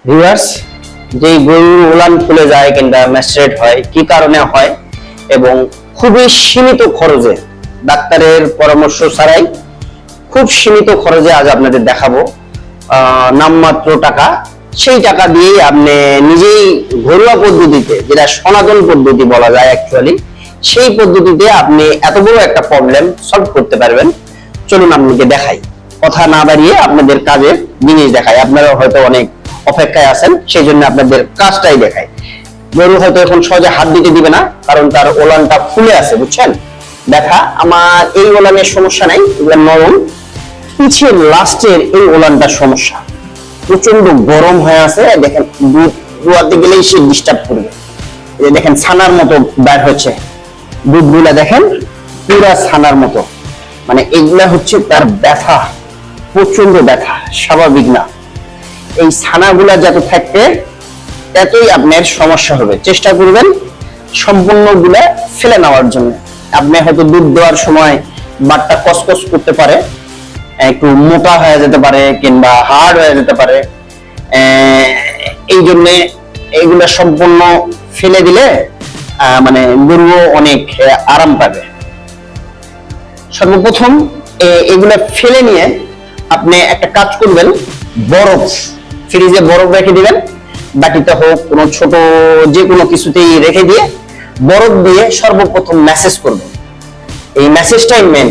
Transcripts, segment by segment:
Viewers, যে গরুর উলান খুলে যায় কিংবা ম্যাস্ট্রেট হয় কি কারণে হয় এবং খুবই সীমিত খরচে, ডাক্তারের পরামর্শ ছাড়াই খুব সীমিত খরচে আজ আপনাদের দেখাবো। নামমাত্র টাকা, সেই টাকা দিয়েই আপনি নিজেই ঘরোয়া পদ্ধতিতে, যেটা সনাতন পদ্ধতি বলা যায় অ্যাকচুয়ালি, সেই পদ্ধতিতে আপনি এত বড় একটা প্রবলেম সলভ করতে পারবেন। চলুন আপনাকে দেখাই, কথা না বাড়িয়ে আপনাদের কাজের জিনিস দেখাই। আপনারা হয়তো অনেক অপেক্ষায় আছেন, সেই জন্য আপনাদের কাজটাই দেখাই। গরু হয়তো এখন সহজে হাত দিতে দিবে না, কারণ তার ওলানটা ফুলে আছে, বুঝছেন? দেখা আমার এই ওলানের সমস্যা নাই, এগুলো নরম। পিছিয়ে লাস্টের এই ওলানটার সমস্যা, প্রচন্ড গরম হয়ে আছে। দেখেন দুধ দুয়াতে গেলেই সে ডিস্টার্ব করবে। দেখেন ছানার মতো বের হচ্ছে দুধগুলা, দেখেন পুরা ছানার মতো। মানে এগুলা হচ্ছে তার ব্যথা, প্রচন্ড ব্যথা, স্বাভাবিক না। এই ছানাগুলা যত থাকবে ততই আপনার সমস্যা হবে। চেষ্টা করবেন সম্পূর্ণ গুলা ফেলে নেওয়ার জন্য। আপনি হয়তো দুধ দেওয়ার সময় বাটটা কসকস করতে পারে, একটু মোটা হয়ে যেতে পারে কিংবা হার্ড হয়ে যেতে পারে। এই জন্য এইগুলা সম্পূর্ণ ফেলে দিলে মানে গরুও অনেক আরাম পাবে। সর্বপ্রথম এগুলা ফেলে নিয়ে আপনি একটা কাজ করবেন, বরফ, ফ্রিজে বরফ রেখে দিবেন, বাটিতে হোক কোনো ছোট যে কোনো কিছুতেই রেখে দিয়ে বরফ দিয়ে সর্বপ্রথম ম্যাসেজ করবেন। এই ম্যাসেজটাই মেন।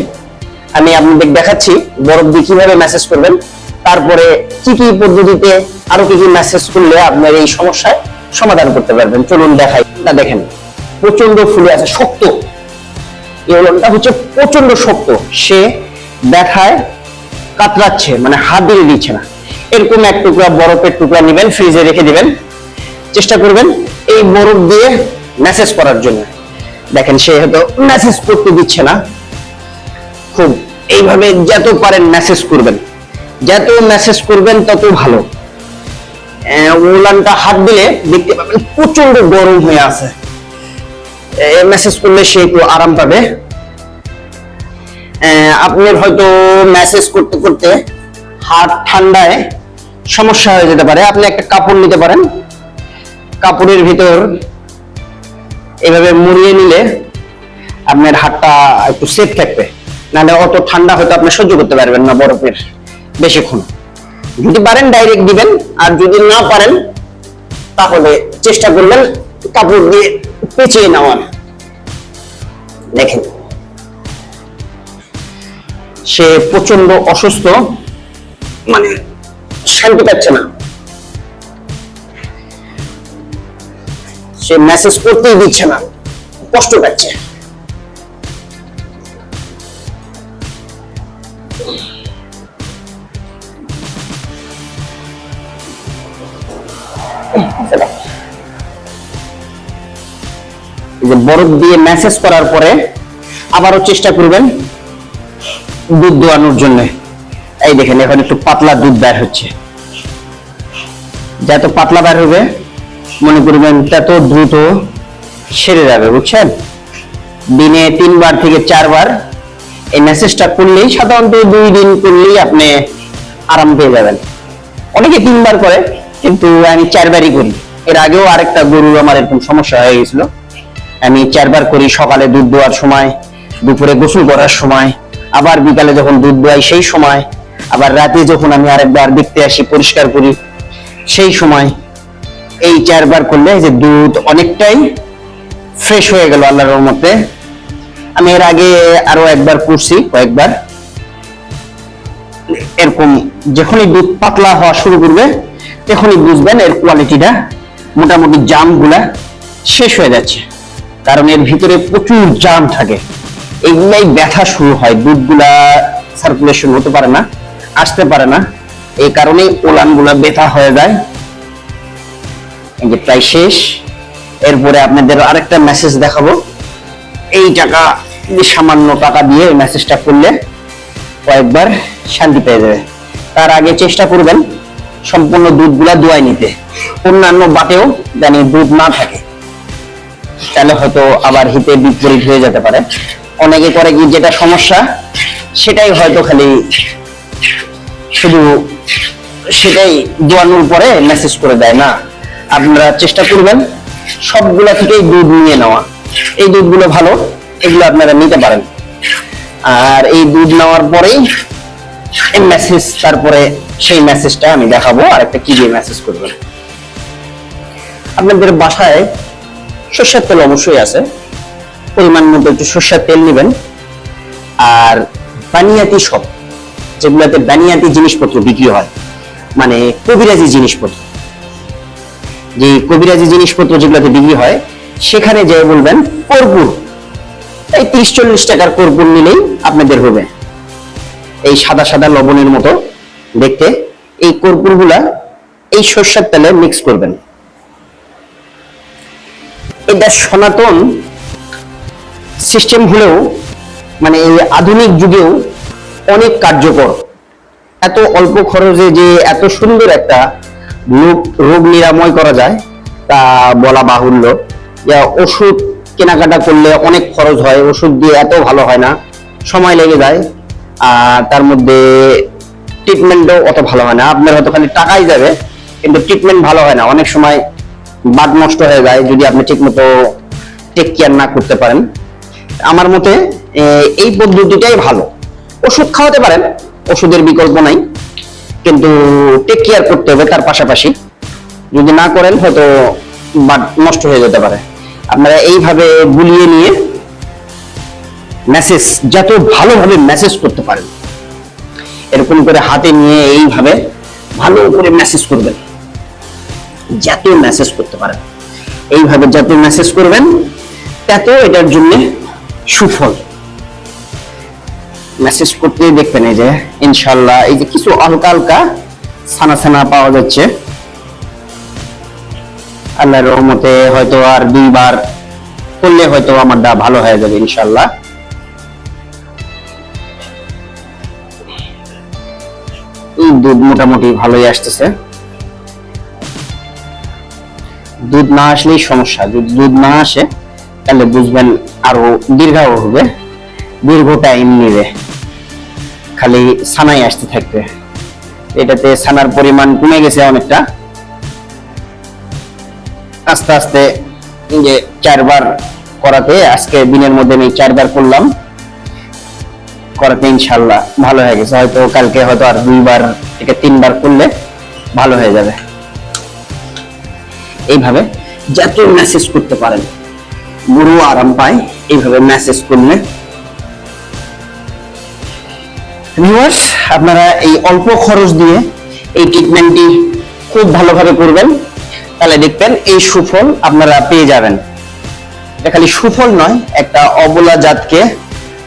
আমি আপনাদের দেখাচ্ছি বরফ দিয়ে কিভাবে ম্যাসেজ করবেন, তারপরে কি কি পদ্ধতিতে আরো কি কি ম্যাসেজ করলে আপনার এই সমস্যায় সমাধান করতে পারবেন। চলুন দেখাই। না দেখেন প্রচন্ড ফুলে আছে, শক্ত। এই ওলানটা হচ্ছে প্রচন্ড শক্ত, সে ব্যথায় কাতরাচ্ছে, মানে হাত দিয়ে দিচ্ছে না। এরকম এক টুকরা বরফের টুকরা নেবেন, ফ্রিজে রেখে দিবেন। চেষ্টা করবেন এই বরফ দিয়ে ম্যাসেজ করার জন্য। দেখেন সে হয়তো ম্যাসেজ করতে দিচ্ছে না। খুব এইভাবে যত পারেন ম্যাসেজ করবেন, যত ম্যাসেজ করবেন তত ভালো। ওলানটা হাত দিলে দেখতে পাবেন প্রচন্ড গরম হয়ে আছে। ম্যাসেজ করলে সে একটু আরাম পাবে। আপনার হয়তো ম্যাসেজ করতে করতে হাত ঠান্ডায় সমস্যা হয়ে যেতে পারে। আপনি একটা কাপড় নিতে পারেন, কাপড়ের ভিতর এভাবে মুড়িয়ে নিলে আপনার হাতটা একটু সেফ থাকবে। নাহলে অত ঠান্ডা হয়তো আপনি সহ্য করতে পারবেন না বরফের বেশিক্ষণ। যদি পারেন ডাইরেক্ট দিবেন, আর যদি না পারেন তাহলে চেষ্টা করবেন কাপড় দিয়ে পেঁচিয়ে নেওয়ার। দেখেন সে প্রচন্ড অসুস্থ, মানে শান্তি পাচ্ছে না, সে মেসেজ করতেই দিচ্ছে না, কষ্ট পাচ্ছে। বরফ দিয়ে মেসেজ করার পরে আবারও চেষ্টা করবেন দুধ দোয়ানোর জন্য। এই দেখেন এখন একটু পাতলা দুধ বের হচ্ছে। যত পাতলা বের হবে মনে করবেন তত দ্রুত সেরে যাবে, বুঝছেন? দিনে 3 বার থেকে 4 বার এই মেসেজটা করলেই, সাধারণত 2 দিন করলেই আপনি আরাম পেয়ে যাবেন। অনেকে 3 বার করে, কিন্তু আমি 4 বারই করি। এর আগেও আরেকটা গরুর আমার এরকম সমস্যা হয়ে গেছিল। আমি 4 বার করি, সকালে দুধ দেওয়ার সময়, দুপুরে গোসল করার সময়, আবার বিকালে যখন দুধ দোয়াই সেই সময়, আবার রাতে যখন আমি আরেকবার দেখতে আসি পরিষ্কার করি সেই সময়। এই 4 বার করলে যে দুধ অনেকটাই ফ্রেশ হয়ে গেল আল্লাহর রহমতে। আমি এর আগে আরো একবার করছি, কয়েকবার। এরকম যখনই দুধ পাতলা হওয়া শুরু করবে তখনই বুঝবেন এর কোয়ালিটিটা, মোটামুটি জাম গুলা শেষ হয়ে যাচ্ছে। কারণ এর ভিতরে প্রচুর জাম থাকে, এইগুলাই ব্যথা শুরু হয়, দুধগুলা সার্কুলেশন হতে পারে না, আসতে পারে না। এই কারণেই ওলান গুলা ব্যথা হয়ে যায়। এই যে প্রায় শেষ। এরপরে আপনাদের আরেকটা মেসেজ দেখাবো। এই টাকা, সামান্য টাকা দিয়ে এই মেসেজটা করলে কয়েকবার শান্তি পেয়ে যাবে। তার আগে চেষ্টা করবেন সম্পূর্ণ দুধগুলা দোয়াই নিতে, অন্যান্য বাটেও জানি দুধ না থাকে, তাহলে হয়তো আবার হিতে বিপরীত হয়ে যেতে পারে। অনেকে করে কি, যেটা সমস্যা সেটাই হয়তো খালি শুধু সেটাই দোয়ানোর পরে মেসেজ করে দেয় না। আপনারা চেষ্টা করবেন সবগুলা থেকেই দুধ নিয়ে নেওয়া। এই দুধগুলো ভালো, এগুলো আপনারা নিতে পারেন। আর এই দুধ নেওয়ার পরেই মেসেজ, তারপরে সেই মেসেজটা আমি দেখাবো আর একটা কি দিয়ে মেসেজ করবেন। আপনাদের বাসায় সরষের তেল অবশ্যই আছে, পরিমাণ মতো একটু সরষের তেল নেবেন। আর বানিয়াতি সব, যেগুলোতে বানিয়াতি জিনিসপত্র বিক্রি হয়, মানে কবিরাজি জিনিসপত্র, যে কবিরাজি জিনিসপত্র যেগুলোতে বিক্রি হয়, সেখানে যে বলবেন কর্পূর, এই 30-40 টাকার কর্পূর নিলেই আপনাদের হবে। এই সাদা সাদা লবণের মতো দেখতে এই কর্পূর গুলা এই সরষের তেলে মিক্স করবেন। এটা সনাতন সিস্টেম হলেও, মানে এই আধুনিক যুগেও অনেক কার্যকর। এত অল্প খরচে যে এত সুন্দর একটা রোগ নিরাময় করা যায় তা বলা বাহুল্য। ওষুধ কেনাকাটা করলে অনেক খরচ হয়, ওষুধ দিয়ে এত ভালো হয় না, সময় লেগে যায়। আর তার মধ্যে ট্রিটমেন্টও অত ভালো হয় না। আপনার হয়তো খালি টাকাই যাবে, কিন্তু ট্রিটমেন্ট ভালো হয় না। অনেক সময় বাদ নষ্ট হয়ে যায় যদি আপনি ঠিকমতো টেক কেয়ার না করতে পারেন। আমার মতে এই পদ্ধতিটাই ভালো। ওষুধ খাওয়াতে পারেন, ওষুধের বিকল্প নাই, কিন্তু টেক কেয়ার করতে হবে তার পাশাপাশি। যদি না করেন হয়তো বাদ নষ্ট হয়ে যেতে পারে। আপনারা এইভাবে গুলিয়ে নিয়ে মেসেজ যত ভালোভাবে মেসেজ করতে পারেন, এরকম করে হাতে নিয়ে এইভাবে ভালো করে মেসেজ করবেন। যত মেসেজ করতে পারেন, এইভাবে যত মেসেজ করবেন তত এটার জন্য সুফল। মেসেজ করতে দেখবেন এই যে ইনশাআল্লাহ এই যে কিছু হালকা হালকা ছানা ছানা পাওয়া যাচ্ছে। আল্লাহর রহমতে হয়তো আর 2 বার করলে হয়তো আমারটা ভালো হয়ে যাবে ইনশাআল্লাহ। দুধ মোটামুটি ভালোই আসতেছে। দুধ না আসলেই সমস্যা। যদি দুধ না আসে তাহলে বুঝবেন আরো দীর্ঘায়ু হবে, দীর্ঘ টাইম নেবে, খালি ছানাই আসতে থাকবে। এটাতে ছানার পরিমাণ কমে গেছে অনেকটা। আস্তে আস্তে যে 4 বার করাতে, আজকে দিনের মধ্যে আমি 4 বার করলাম, করাতে ইনশাআল্লাহ ভালো হয়ে গেছে। হয়তো কালকে হয়তো আর 2 বার থেকে 3 বার করলে ভালো হয়ে যাবে। এইভাবে যত মেসেজ করতে পারেন, গরু আরাম পায় এইভাবে মেসেজ করলে। ভিউয়ার্স, আপনারা এই অল্প খরচ দিয়ে এই ট্রিটমেন্টটি খুব ভালোভাবে করবেন, তাহলে দেখবেন এই সুফল আপনারা পেয়ে যাবেন। এটা খালি সুফল নয়, একটা অবলা জাতকে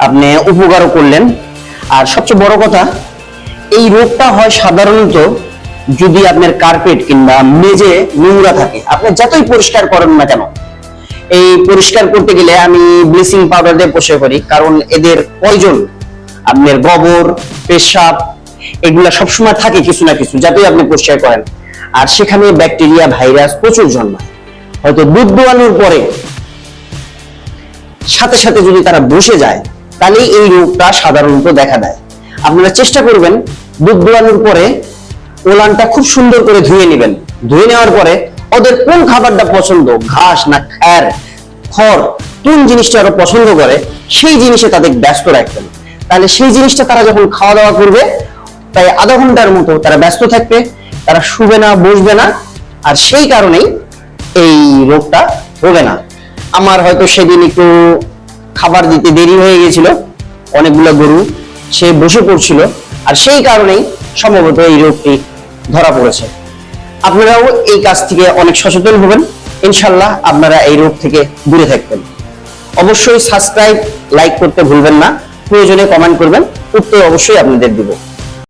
আপনি উপকারও করলেন। আর সবচেয়ে বড় কথা, এই রোগটা হয় সাধারণত যদি আপনার কার্পেট কিংবা মেঝে নোংরা থাকে। আপনি যতই পরিষ্কার করেন না কেন, এই পরিষ্কার করতে গেলে আমি ব্লিচিং পাউডার দিয়ে পরিষ্কার করি, কারণ এদের পয়জন, আপনার গোবর, পেশাব, এগুলা সবসময় থাকে কিছু না কিছু, যতই আপনি পরিষ্কার করেন। আর সেখানে ব্যাকটেরিয়া, ভাইরাস প্রচুর জন্মায়। হয়তো দুধ দোয়ানোর পরে সাথে সাথে যদি তারা বসে যায়, তাহলে এই রোগটা সাধারণত দেখা দেয়। আপনারা চেষ্টা করবেন দুধ দোয়ানোর পরে ওলানটা খুব সুন্দর করে ধুয়ে নেবেন। ধুয়ে নেওয়ার পরে ওদের কোন খাবারটা পছন্দ, ঘাস না খড়, কোন জিনিসটা ওরা পছন্দ করে, সেই জিনিসে তাদের ব্যস্ত রাখবেন। তাহলে সেই জিনিসটা তারা যখন খাওয়া দাওয়া করবে, তাই আধা ঘন্টার মতো তারা ব্যস্ত থাকবে, তারা শুবে না, বসবে না। আর সেই কারণেই এই রোগটা হবে না। আমার হয়তো সেদিন একটু খাবার দিতে দেরি হয়ে গেছিল, অনেকগুলো গরু সে বসে পড়ছিল, আর সেই কারণেই সম্ভবত এই রোগটি ধরা পড়েছে। আপনারাও এই কাজ থেকে অনেক সচেতন হবেন, ইনশাআল্লাহ আপনারা এই রোগ থেকে দূরে থাকবেন। অবশ্যই সাবস্ক্রাইব, লাইক করতে ভুলবেন না, প্রয়োজনে কমেন্ট করবেন, উত্তর অবশ্যই আপনাদের দিব।